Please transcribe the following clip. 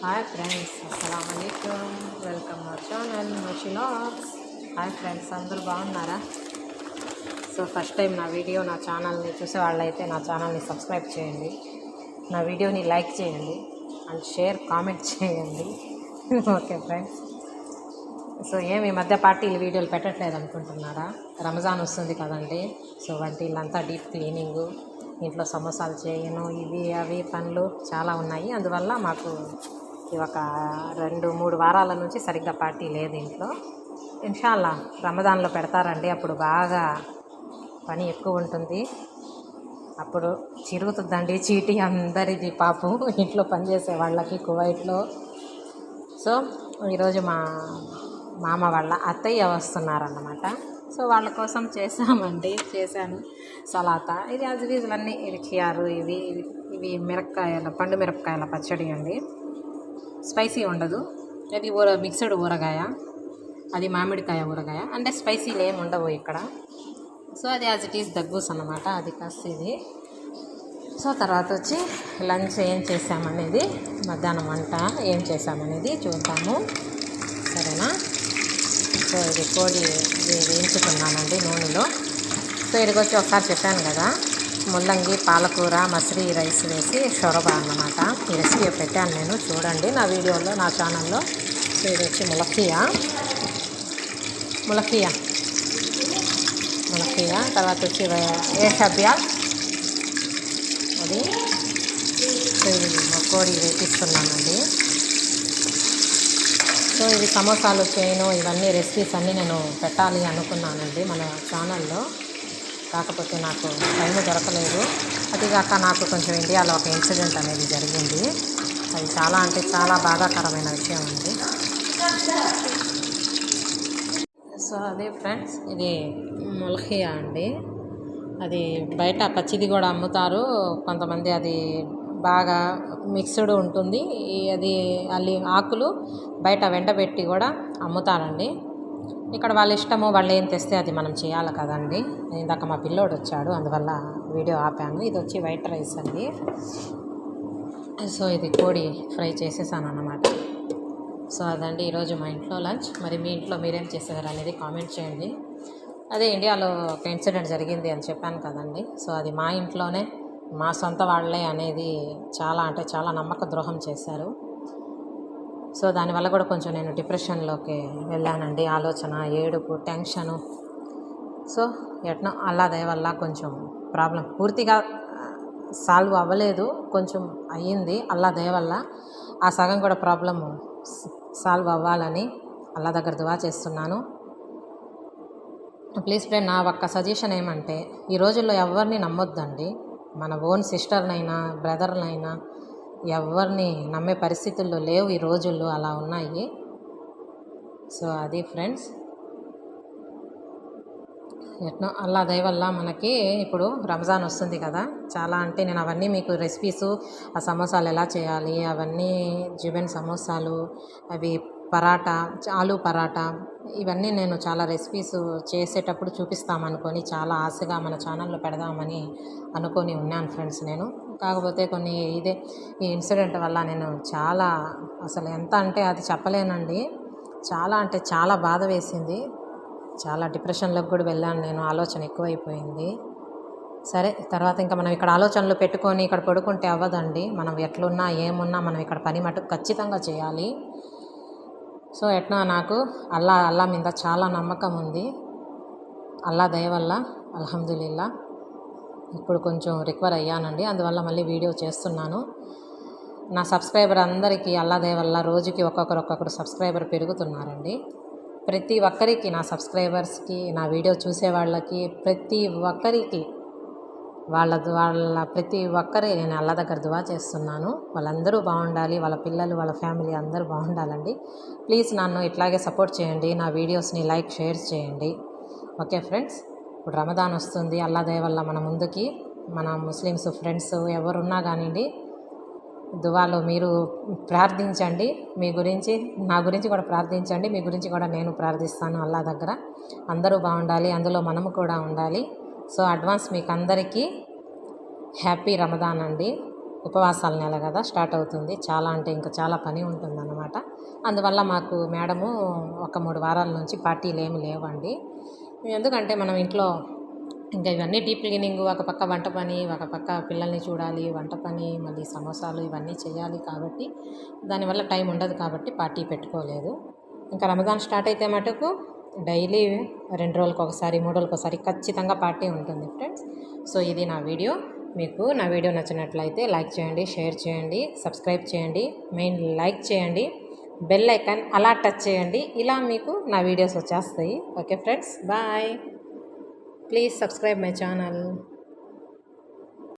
Hi friends, అస్సలం అయికం. Welcome our channel మోషిలాగ్స్. హాయ్ ఫ్రెండ్స్, అందరూ బాగున్నారా? సో ఫస్ట్ టైం నా ఛానల్ని చూసే వాళ్ళైతే నా ఛానల్ని సబ్స్క్రైబ్ చేయండి, నా వీడియోని లైక్ చేయండి అండ్ షేర్ కామెంట్ చేయండి. Okay friends. సో ఈ మధ్య పార్టీలు వీడియోలు పెట్టట్లేదు అనుకుంటున్నారా? రంజాన్ వస్తుంది కదండి. సో వంటిల్లంతా డీప్ క్లీనింగు, ఇంట్లో సమోసాలు చేయను, ఇవి అవి పనులు చాలా ఉన్నాయి. అందువల్ల మాకు ఒక 2-3 వారాల నుంచి సరిగ్గా పార్టీ లేదు ఇంట్లో. ఇన్షాల్లా రమదాన్లో పెడతారండి, అప్పుడు బాగా పని ఎక్కువ ఉంటుంది. అప్పుడు చిరుగుతుందండి చీటీ అందరిది పాపం, ఇంట్లో పనిచేసే వాళ్ళకి కువైట్లో. సో ఈరోజు మా మామ వాళ్ళ అత్తయ్య వస్తున్నారన్నమాట. సో వాళ్ళ కోసం చేశాను సలాతా. ఇది అజీజులన్నీ, ఇది ఖియారు, ఇవి పండు మిరపకాయల పచ్చడి అండి. స్పైసీ ఉండదు. అది మిక్స్డ్ ఊరగాయ, అది మామిడికాయ ఊరగాయ, అంటే స్పైసీలు ఏమి ఉండవు ఇక్కడ. సో అది యాజ్ ఇట్ ఈస్ దగ్గూస్ అన్నమాట. అది కాస్త ఇది. సో తర్వాత వచ్చి లంచ్ ఏం చేసామనేది, మధ్యాహ్నం వంట ఏం చేసామనేది చూద్దాము, సరేనా? సో ఇది కోడి వేయించుకున్నానండి నూనెలో. సో ఇక్కడికి వచ్చి ఒకసారి చెప్పాను కదా, ముల్లంగి, పాలకూర, మసరి రైస్ వేసి షొరబా అన్నమాట. ఈ రెసిపీ పెట్టాను నేను, చూడండి నా వీడియోలో, నా ఛానల్లో. సో ఇది వచ్చి ములక్కియా, తర్వాత వచ్చి ఏషబ్యా, అది. సో ఇది కోడి వేపిస్తున్నానండి. సో ఇది సమోసాలు చేయను, ఇవన్నీ రెసిపీస్ అన్నీ నేను పెట్టాలి అనుకున్నానండి మన ఛానల్లో. కాకపోతే నాకు టైం దొరకలేదు. అదిగాక నాకు కొంచెం ఇండియాలో ఒక ఇన్సిడెంట్ అనేది జరిగింది. అది చాలా అంటే చాలా బాధాకరమైన విషయం అండి. సో అదే ఫ్రెండ్స్, ఇది ముల్ఖియా అండి. అది బయట పచ్చిది కూడా అమ్ముతారు కొంతమంది, అది బాగా మిక్స్డ్ ఉంటుంది. అది ఆకులు బయట వెండబెట్టి కూడా అమ్ముతారండి. ఇక్కడ వాళ్ళ ఇష్టము, వాళ్ళు ఏం తెస్తే అది మనం చేయాలి కదండి. ఇందాక మా పిల్లోడు వచ్చాడు, అందువల్ల వీడియో ఆపాను. ఇది వచ్చి వైట్ రైస్ అండి. సో ఇది కోడి ఫ్రై చేసేసాను అన్నమాట. సో అదండి ఈరోజు మా ఇంట్లో లంచ్. మరి మీ ఇంట్లో మీరేం చేసేవారు అనేది కామెంట్ చేయండి. అదే ఇండియాలో ఒక ఇన్సిడెంట్ జరిగింది అని చెప్పాను కదండి. సో అది మా ఇంట్లోనే, మా సొంత వాళ్ళే అనేది చాలా అంటే చాలా నమ్మక ద్రోహం చేశారు. సో దానివల్ల కూడా కొంచెం నేను డిప్రెషన్లోకి వెళ్ళానండి. ఆలోచన, ఏడుపు, టెన్షను. సో ఎట్నో అల్లా దయ వల్ల కొంచెం ప్రాబ్లం పూర్తిగా సాల్వ్ అవ్వలేదు, కొంచెం అయ్యింది అల్లా దయ వల్ల. ఆ సగం కూడా ప్రాబ్లము సాల్వ్ అవ్వాలని అల్లా దగ్గర దువా చేస్తున్నాను. ప్లీజ్ ఫ్రెండ్, నా ఒక్క సజెషన్ ఏమంటే, ఈ రోజుల్లో ఎవరిని నమ్మొద్దండి. మన ఓన్ సిస్టర్నైనా బ్రదర్నైనా ఎవరిని నమ్మే పరిస్థితుల్లో లేవు ఈ రోజుల్లో, అలా ఉన్నాయి. సో అది ఫ్రెండ్స్, ఎట్నో అల్లా దయ వల్ల మనకి ఇప్పుడు రంజాన్ వస్తుంది కదా. చాలా అంటే నేను అవన్నీ మీకు రెసిపీసు, ఆ సమోసాలు ఎలా చేయాలి అవన్నీ, జిబెన్ సమోసాలు, అవి పరాటా, ఆలూ పరాటా, ఇవన్నీ నేను చాలా రెసిపీస్ చేసేటప్పుడు చూపిస్తామనుకొని చాలా ఆశగా మన ఛానల్లో పెడదామని అనుకొని ఉన్నాను ఫ్రెండ్స్ నేను. కాకపోతే ఈ ఇన్సిడెంట్ వల్ల నేను చాలా, అసలు ఎంత అంటే అది చెప్పలేనండి, చాలా అంటే చాలా బాధ వేసింది. చాలా డిప్రెషన్లోకి కూడా వెళ్ళాను నేను, ఆలోచన ఎక్కువైపోయింది. సరే, తర్వాత ఇంకా మనం ఇక్కడ ఆలోచనలు పెట్టుకొని ఇక్కడ పడుకుంటే అవ్వదండి. మనం ఎట్లున్నా ఏమున్నా మనం ఇక్కడ పని మటుకు ఖచ్చితంగా చేయాలి. సో ఎట్లా నాకు అల్లా మీద చాలా నమ్మకం ఉంది. అల్లా దయ వల్ల అల్హమ్దులిల్లా ఇప్పుడు కొంచెం రికవర్ అయ్యానండి. అందువల్ల మళ్ళీ వీడియో చేస్తున్నాను. నా సబ్స్క్రైబర్ అందరికీ అల్లా దయ వల్ల రోజుకి ఒక్కొక్కరు సబ్స్క్రైబర్ పెరుగుతున్నారండి. ప్రతి ఒక్కరికి, నా సబ్స్క్రైబర్స్కి, నా వీడియో చూసే వాళ్ళకి, ప్రతి ఒక్కరికి ప్రతి ఒక్కరి నేను అల్లా దగ్గర దువా చేస్తున్నాను. వాళ్ళందరూ బాగుండాలి, వాళ్ళ పిల్లలు, వాళ్ళ ఫ్యామిలీ అందరూ బాగుండాలండి. ప్లీజ్ నన్ను ఇట్లాగే సపోర్ట్ చేయండి, నా వీడియోస్ని లైక్, షేర్ చేయండి. ఓకే ఫ్రెండ్స్, ఇప్పుడు రమదాన్ వస్తుంది. అల్లా దయ వల్ల మన ముందుకి మన ముస్లిమ్స్ ఫ్రెండ్స్ ఎవరున్నా కానివ్వండి, దువాలో మీరు ప్రార్థించండి. మీ గురించి, నా గురించి కూడా ప్రార్థించండి. మీ గురించి కూడా నేను ప్రార్థిస్తాను అల్లా దగ్గర. అందరూ బాగుండాలి, అందులో మనము కూడా ఉండాలి. సో అడ్వాన్స్ మీకు అందరికీ హ్యాపీ రమదాన్ అండి. ఉపవాసాల నెల కదా స్టార్ట్ అవుతుంది. చాలా అంటే ఇంకా చాలా పని ఉంటుందన్నమాట. అందువల్ల మాకు మేడము ఒక 3 వారాల నుంచి పార్టీలు ఏమి లేవండి. ఎందుకంటే మనం ఇంట్లో ఇంకా ఇవన్నీ డీప్ క్లీనింగ్, ఒక పక్క వంట పని, ఒక పక్క పిల్లల్ని చూడాలి, వంట పని, మళ్ళీ సమోసాలు ఇవన్నీ చేయాలి కాబట్టి దానివల్ల టైం ఉండదు కాబట్టి పార్టీ పెట్టుకోలేదు. ఇంకా రంజాన్ స్టార్ట్ అయితే మటుకు డైలీ 2 రోజులకు ఒకసారి 3 రోజులకు ఒకసారి ఖచ్చితంగా పార్టీ ఉంటుంది ఫ్రెండ్స్. సో ఇది నా వీడియో. మీకు నా వీడియో నచ్చినట్లయితే లైక్ చేయండి, షేర్ చేయండి, సబ్స్క్రైబ్ చేయండి, మెయిన్ లైక్ చేయండి, బెల్ ఐకాన్ అలా టచ్ చేయండి. ఇలా మీకు నా వీడియోస్ వచ్చేస్తాయి. Okay friends, bye. Please subscribe my channel.